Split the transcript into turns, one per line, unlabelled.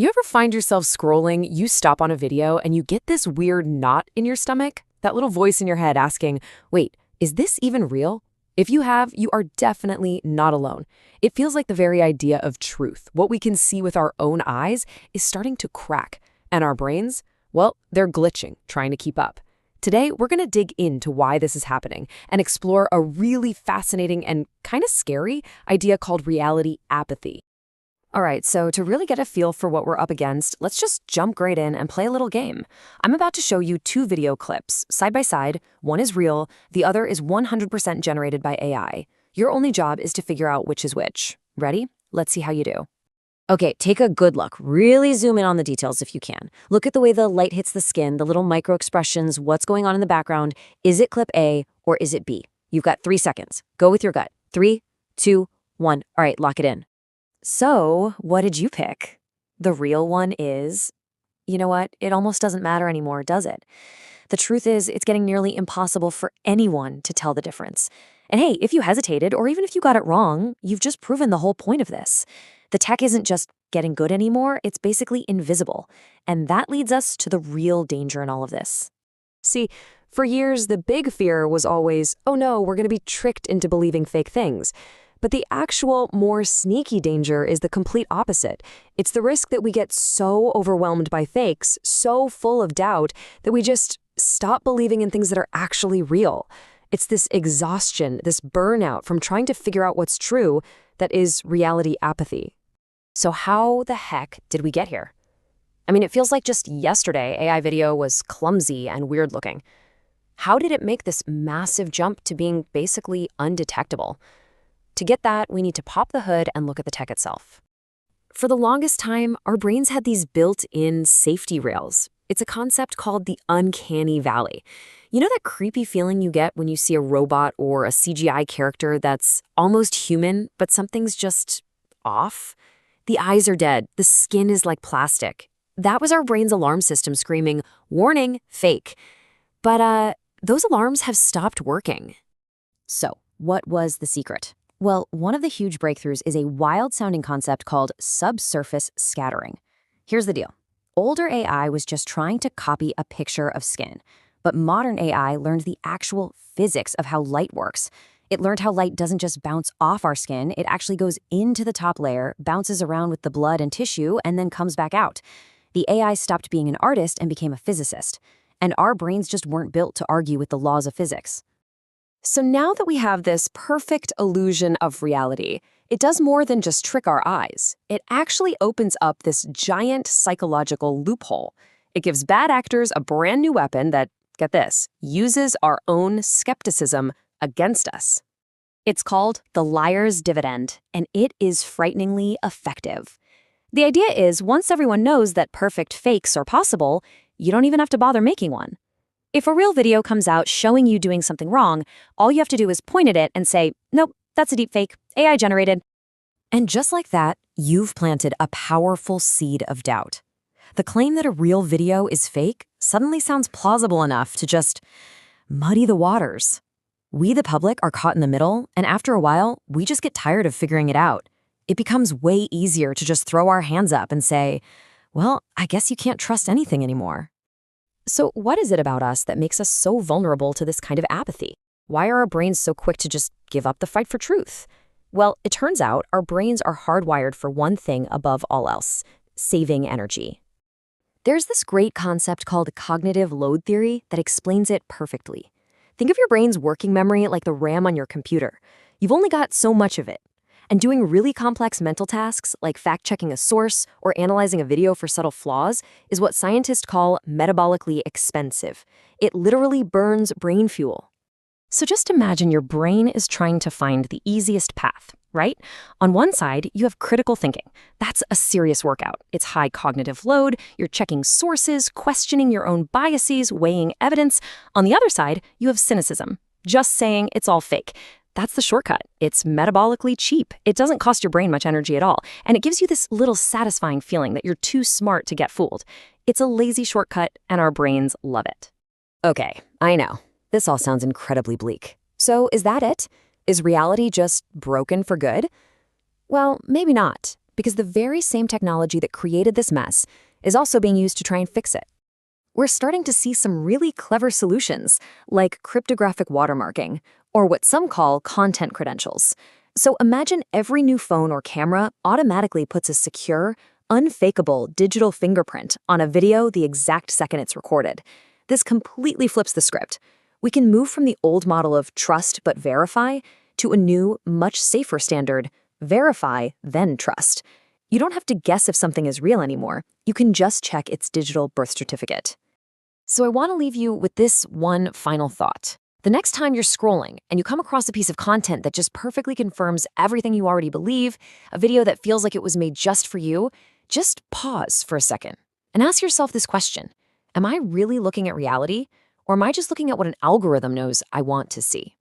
You ever find yourself scrolling, you stop on a video, and you get this weird knot in your stomach? That little voice in your head asking, wait, is this even real? If you have, you are definitely not alone. It feels like the very idea of truth, what we can see with our own eyes, is starting to crack. And our brains, well, they're glitching, trying to keep up. Today, we're going to dig into why this is happening and explore a really fascinating and kind of scary idea called reality apathy. All right, so to really get a feel for what we're up against, let's just jump right in and play a little game. I'm about to show you two video clips, side by side. One is real, the other is 100% generated by AI. Your only job is to figure out which is which. Ready? Let's see how you do. Okay, take a good look. Really zoom in on the details if you can. Look at the way the light hits the skin, the little micro expressions, what's going on in the background. Is it clip A or is it B? You've got 3 seconds. Go with your gut. 3, 2, 1. All right, lock it in. So, what did you pick? The real one is, you know what? It almost doesn't matter anymore, does it? The truth is, it's getting nearly impossible for anyone to tell the difference. And hey, if you hesitated, or even if you got it wrong, you've just proven the whole point of this. The tech isn't just getting good anymore, it's basically invisible. And that leads us to the real danger in all of this. See, for years, the big fear was always, oh no, we're going to be tricked into believing fake things. But the actual, more sneaky danger is the complete opposite. It's the risk that we get so overwhelmed by fakes, so full of doubt, that we just stop believing in things that are actually real. It's this exhaustion, this burnout from trying to figure out what's true that is reality apathy. So how the heck did we get here? I mean, it feels like just yesterday AI video was clumsy and weird looking. How did it make this massive jump to being basically undetectable? To get that, we need to pop the hood and look at the tech itself. For the longest time, our brains had these built-in safety rails. It's a concept called the Uncanny Valley. You know that creepy feeling you get when you see a robot or a CGI character that's almost human, but something's just off? The eyes are dead, the skin is like plastic. That was our brain's alarm system screaming, warning, fake. But those alarms have stopped working. So, what was the secret? Well, one of the huge breakthroughs is a wild-sounding concept called subsurface scattering. Here's the deal. Older AI was just trying to copy a picture of skin, but modern AI learned the actual physics of how light works. It learned how light doesn't just bounce off our skin, it actually goes into the top layer, bounces around with the blood and tissue, and then comes back out. The AI stopped being an artist and became a physicist, and our brains just weren't built to argue with the laws of physics. So now that we have this perfect illusion of reality, it does more than just trick our eyes. It actually opens up this giant psychological loophole. It gives bad actors a brand new weapon that, get this, uses our own skepticism against us. It's called the liar's dividend, and it is frighteningly effective. The idea is, once everyone knows that perfect fakes are possible, you don't even have to bother making one. If a real video comes out showing you doing something wrong, all you have to do is point at it and say, nope, that's a deepfake, AI generated. And just like that, you've planted a powerful seed of doubt. The claim that a real video is fake suddenly sounds plausible enough to just muddy the waters. We, the public, are caught in the middle, and after a while, we just get tired of figuring it out. It becomes way easier to just throw our hands up and say, well, I guess you can't trust anything anymore. So what is it about us that makes us so vulnerable to this kind of apathy? Why are our brains so quick to just give up the fight for truth? Well, it turns out our brains are hardwired for one thing above all else: saving energy. There's this great concept called cognitive load theory that explains it perfectly. Think of your brain's working memory like the RAM on your computer. You've only got so much of it. And doing really complex mental tasks, like fact-checking a source or analyzing a video for subtle flaws, is what scientists call metabolically expensive. It literally burns brain fuel. So just imagine your brain is trying to find the easiest path, right? On one side, you have critical thinking. That's a serious workout. It's high cognitive load, you're checking sources, questioning your own biases, weighing evidence. On the other side, you have cynicism, just saying it's all fake. That's the shortcut. It's metabolically cheap. It doesn't cost your brain much energy at all, and it gives you this little satisfying feeling that you're too smart to get fooled. It's a lazy shortcut, and our brains love it. Okay, I know. This all sounds incredibly bleak. So is that it? Is reality just broken for good? Well, maybe not, because the very same technology that created this mess is also being used to try and fix it. We're starting to see some really clever solutions, like cryptographic watermarking, or what some call content credentials. So imagine every new phone or camera automatically puts a secure, unfakeable digital fingerprint on a video the exact second it's recorded. This completely flips the script. We can move from the old model of trust but verify to a new, much safer standard, verify, then trust. You don't have to guess if something is real anymore. You can just check its digital birth certificate. So I want to leave you with this one final thought. The next time you're scrolling and you come across a piece of content that just perfectly confirms everything you already believe, a video that feels like it was made just for you, just pause for a second and ask yourself this question. Am I really looking at reality, or am I just looking at what an algorithm knows I want to see?